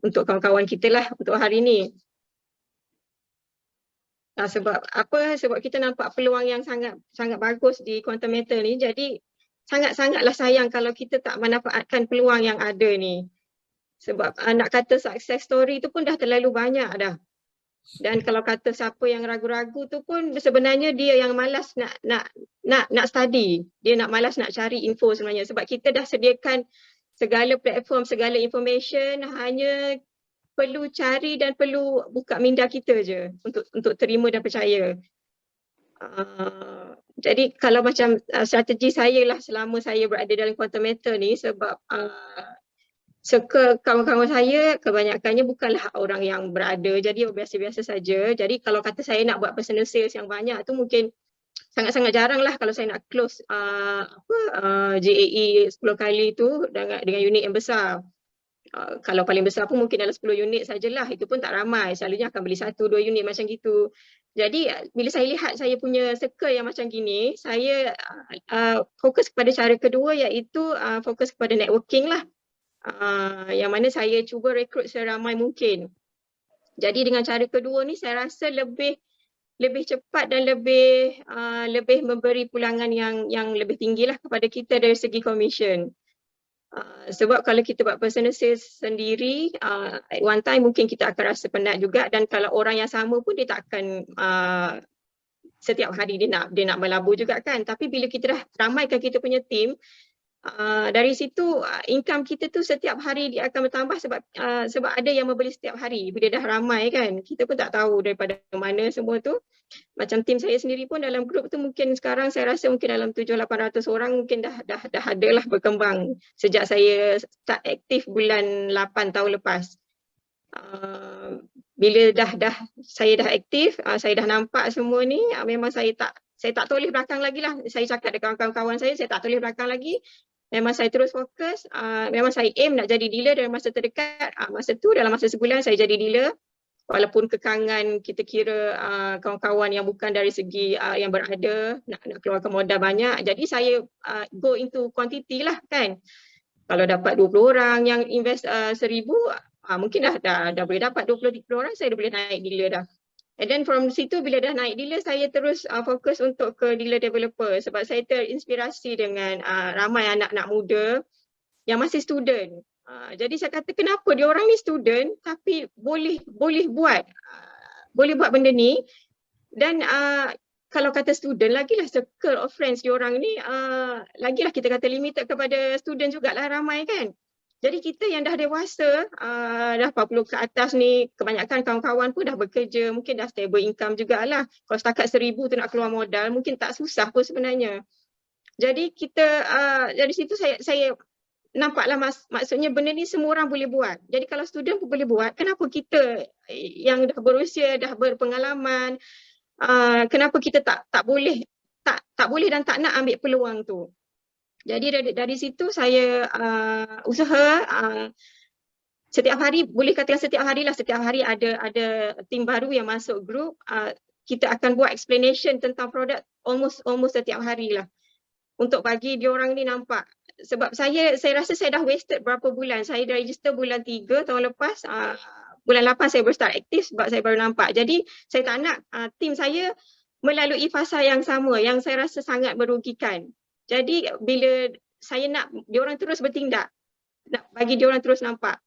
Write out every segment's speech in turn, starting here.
untuk kawan-kawan kita lah untuk hari ni. Sebab apa? Sebab kita nampak peluang yang sangat bagus di quantum matter ni. Jadi sangatlah sayang kalau kita tak manfaatkan peluang yang ada ni. Sebab nak kata success story tu pun dah terlalu banyak dah. Dan kalau kata siapa yang ragu-ragu tu pun sebenarnya dia yang malas nak study. Dia malas nak cari info sebenarnya. Sebab kita dah sediakan segala platform, segala information, hanya perlu cari dan perlu buka minda kita je untuk terima dan percaya. Jadi kalau macam strategi saya lah selama saya berada dalam quantum matter ni, sebab kawan-kawan saya kebanyakannya bukanlah orang yang berada, jadi biasa-biasa saja. Jadi kalau kata saya nak buat personal sales yang banyak tu mungkin sangat-sangat jarang lah kalau saya nak close JAE 10 kali tu dengan unit yang besar. Kalau paling besar pun mungkin dalam 10 unit sajalah, itu pun tak ramai, selalunya akan beli 1-2 unit macam gitu. Jadi bila saya lihat saya punya circle yang macam gini, saya fokus kepada cara kedua, iaitu fokus kepada networking lah, yang mana saya cuba rekrut seramai mungkin. Jadi dengan cara kedua ni saya rasa lebih cepat dan lebih memberi pulangan yang lebih tinggi lah kepada kita dari segi commission. Sebab kalau kita buat personal sales sendiri, at one time mungkin kita akan rasa penat juga, dan kalau orang yang sama pun dia tak akan setiap hari dia nak melabur juga kan. Tapi bila kita dah ramaikan kita punya team, dari situ income kita tu setiap hari dia akan bertambah, sebab ada yang membeli setiap hari. Bila dah ramai kan, kita pun tak tahu daripada mana semua tu. Macam tim saya sendiri pun dalam grup tu mungkin sekarang saya rasa mungkin dalam 700-800 orang mungkin dah ada lah berkembang sejak saya start aktif bulan 8 tahun lepas. Bila saya dah aktif, saya dah nampak semua ni, memang saya tak toleh belakang lagi lah. Saya cakap dengan kawan-kawan saya tak toleh belakang lagi. Memang saya terus fokus, memang saya aim nak jadi dealer dalam masa terdekat. Masa tu dalam masa sebulan saya jadi dealer. Walaupun kekangan kita kira kawan-kawan yang bukan dari segi yang berada nak keluarkan modal banyak. Jadi saya go into quantity lah kan. Kalau dapat 20 orang yang invest 1,000, mungkin dah boleh dapat 20 orang, saya dah boleh naik dealer dah. And then from situ bila dah naik dealer, saya terus fokus untuk ke dealer developer, sebab saya terinspirasi dengan ramai anak-anak muda yang masih student. Jadi saya kata kenapa dia orang ni student tapi boleh buat benda ni. Dan kalau kata student, lagilah circle of friends dia orang ni lagilah kita kata limited kepada student jugalah, ramai kan. Jadi kita yang dah dewasa, dah 40 ke atas ni, kebanyakan kawan-kawan pun dah bekerja, mungkin dah stable income jugalah. Kalau setakat 1,000 tu nak keluar modal, mungkin tak susah pun sebenarnya. Jadi kita dari situ saya nampaklah maksudnya benda ni semua orang boleh buat. Jadi kalau student pun boleh buat, kenapa kita yang dah berusia, dah berpengalaman, kenapa kita tak boleh dan tak nak ambil peluang tu. Jadi dari situ saya usaha setiap hari, boleh katakan setiap hari ada tim baru yang masuk grup. Kita akan buat explanation tentang produk almost setiap hari lah, untuk bagi dia orang ni nampak. Sebab saya rasa saya dah wasted berapa bulan. Saya dah register bulan 3 tahun lepas, bulan 8 saya baru start aktif sebab saya baru nampak. Jadi saya tak nak tim saya melalui fasa yang sama yang saya rasa sangat merugikan. Jadi bila saya nak dia orang terus bertindak, nak bagi dia orang terus nampak.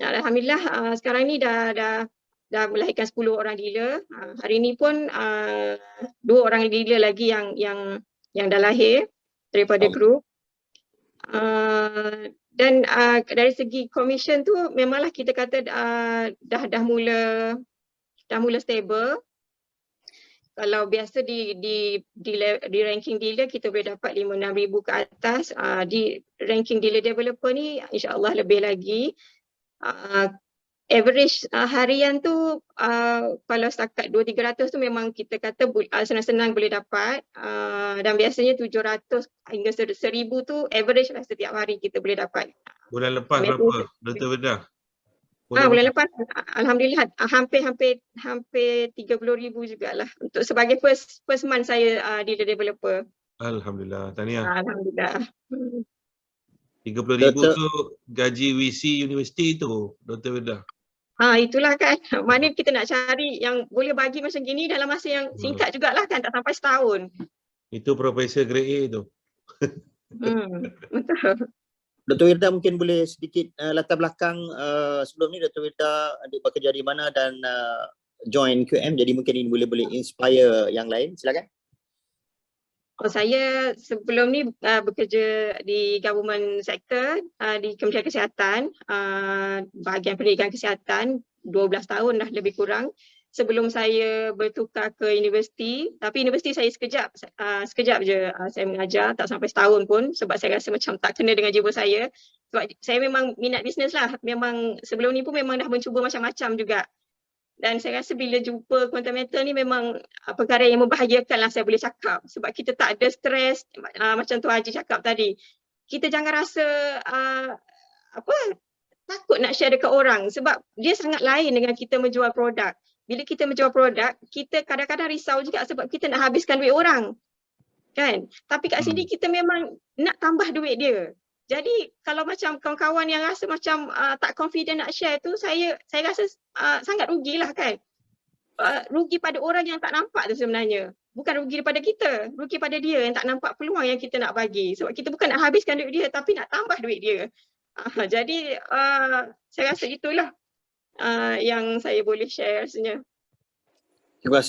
Alhamdulillah sekarang ni dah melahirkan 10 orang dealer. Hari ni pun 2 orang dealer lagi yang dah lahir daripada grup. Dan dari segi commission tu memanglah kita kata dah mula stable. Kalau biasa di ranking dealer kita boleh dapat 5-6,000 ke atas. Di ranking dealer developer ni insya-Allah lebih lagi. Average harian tu kalau setakat 200-300 tu memang kita kata senang-senang boleh dapat. Dan biasanya 700 hingga 1,000 tu average lah setiap hari kita boleh dapat. Bulan lepas berapa, Dr. Bedah? Bulan lepas alhamdulillah hampir 30,000 jugalah untuk sebagai first month saya dealer developer. Alhamdulillah, tahniah. Alhamdulillah. 30,000 tu gaji VC universiti tu, Dr. Firda. Itulah kan. Mana kita nak cari yang boleh bagi macam gini dalam masa yang singkat jugalah kan, tak sampai setahun. Itu Profesor Grade A tu. Betul. Dr. Firda mungkin boleh sedikit latar belakang sebelum ni Dr. Firda bekerja di mana dan join QM, jadi mungkin ini boleh inspire yang lain. Silakan. Saya sebelum ni bekerja di government sector, di Kementerian Kesihatan, bahagian pendidikan kesihatan 12 tahun dah lebih kurang. Sebelum saya bertukar ke universiti, tapi universiti saya sekejap je saya mengajar, tak sampai setahun pun sebab saya rasa macam tak kena dengan jiwa saya. Sebab saya memang minat bisnes lah, memang sebelum ni pun memang dah mencuba macam-macam juga. Dan saya rasa bila jumpa quantum meter ni memang perkara yang membahagiakan lah saya boleh cakap. Sebab kita tak ada stres, macam tu Haji cakap tadi. Kita jangan rasa takut nak share dekat orang sebab dia sangat lain dengan kita menjual produk. Bila kita menjual produk, kita kadang-kadang risau juga sebab kita nak habiskan duit orang. Kan? Tapi kat sini kita memang nak tambah duit dia. Jadi kalau macam kawan-kawan yang rasa macam tak confident nak share tu, saya rasa sangat rugilah kan. Rugi pada orang yang tak nampak tu sebenarnya. Bukan rugi daripada kita, rugi pada dia yang tak nampak peluang yang kita nak bagi. Sebab kita bukan nak habiskan duit dia tapi nak tambah duit dia. Jadi saya rasa itulah yang saya boleh share rasanya. Terima kasih.